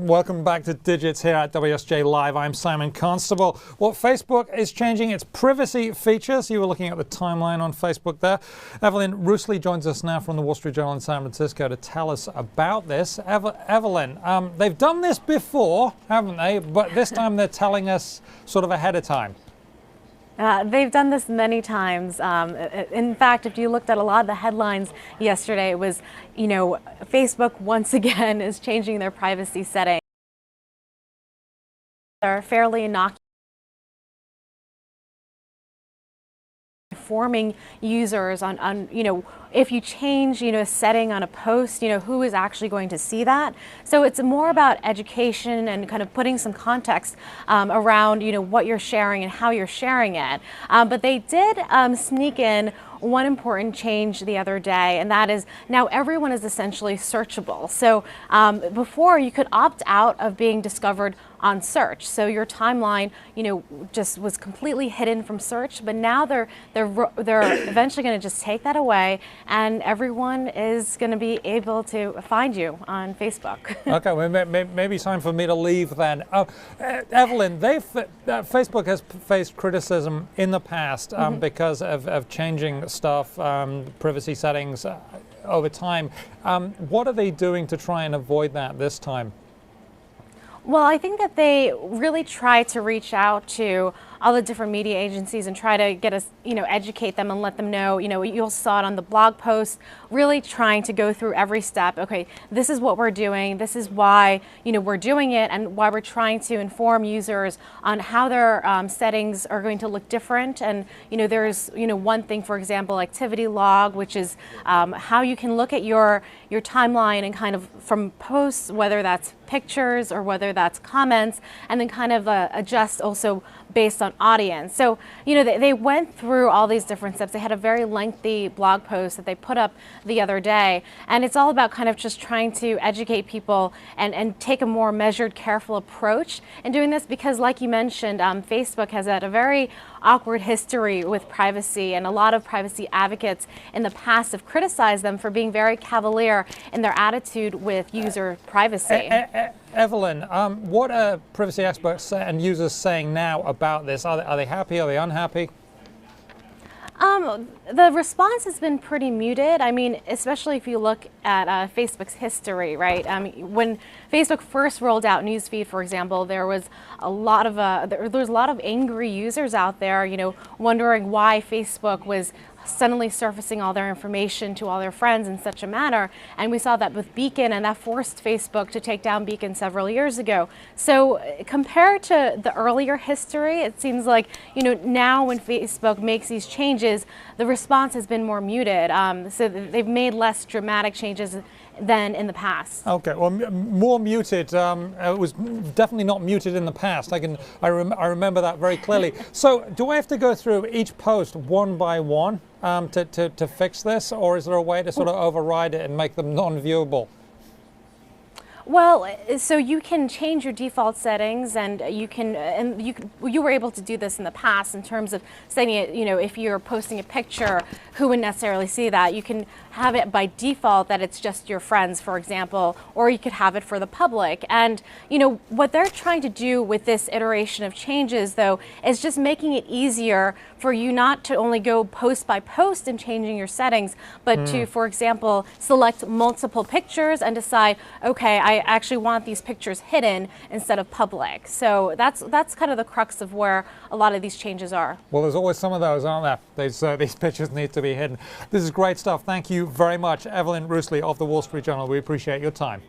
Welcome back to Digits here at WSJ Live. I'm Simon Constable. Well, Facebook is changing its privacy features. You were looking at the timeline on Facebook there. Evelyn Rusli joins us now from the Wall Street Journal in San Francisco to tell us about this. Evelyn, they've done this before, haven't they? But this time they're telling us sort of ahead of time. They've done this many times. In fact, if you looked at a lot of the headlines yesterday, it was, Facebook once again is changing their privacy settings. They're fairly innocuous, informing users on if you change a setting on a post, who is actually going to see that. So it's more about education and kind of putting some context around what you're sharing and how you're sharing it. But they did sneak in one important change the other day, and that is now everyone is essentially searchable. So before you could opt out of being discovered on search, so your timeline just was completely hidden from search, but now they're eventually going to just take that away, and everyone is going to be able to find you on Facebook. Okay, well, maybe it's time for me to leave then. Evelyn, Facebook has faced criticism in the past because of changing stuff, privacy settings over time. What are they doing to try and avoid that this time? Well, I think that they really try to reach out to all the different media agencies and try to get us, educate them and let them know, you'll saw it on the blog post, really trying to go through every step. Okay, this is what we're doing. This is why, we're doing it and why we're trying to inform users on how their settings are going to look different. And, there's, one thing, for example, activity log, which is how you can look at your timeline and kind of from posts, whether that's pictures or whether that's comments, and then kind of adjust also based on audience. So, they went through all these different steps. They had a very lengthy blog post that they put up the other day, and it's all about kind of just trying to educate people and take a more measured, careful approach in doing this, because like you mentioned, Facebook has had a very awkward history with privacy, and a lot of privacy advocates in the past have criticized them for being very cavalier in their attitude with user privacy. Evelyn, what are privacy experts and users saying now about this? Are they happy? Are they unhappy? The response has been pretty muted. I mean, especially if you look at Facebook's history, right? When Facebook first rolled out Newsfeed, for example, there was a lot of angry users out there, wondering why Facebook was suddenly surfacing all their information to all their friends in such a manner. And we saw that with Beacon, and that forced Facebook to take down Beacon several years ago. So compared to the earlier history, it seems like, now when Facebook makes these changes, the response has been more muted. So they've made less dramatic changes than in the past. Okay, well, more muted. It was definitely not muted in the past. I remember that very clearly. So, do I have to go through each post one by one to fix this, or is there a way to sort of override it and make them non-viewable? Well, so you can change your default settings, and you were able to do this in the past in terms of setting it, if you're posting a picture, who would necessarily see that? You can have it by default that it's just your friends, for example, or you could have it for the public. And, what they're trying to do with this iteration of changes, though, is just making it easier for you not to only go post by post in changing your settings, but to, for example, select multiple pictures and decide, okay, I actually want these pictures hidden instead of public. So that's kind of the crux of where a lot of these changes are. Well, there's always some of those, aren't there? These pictures need to be hidden. This is great stuff. Thank you very much, Evelyn Rusli of the Wall Street Journal. We appreciate your time.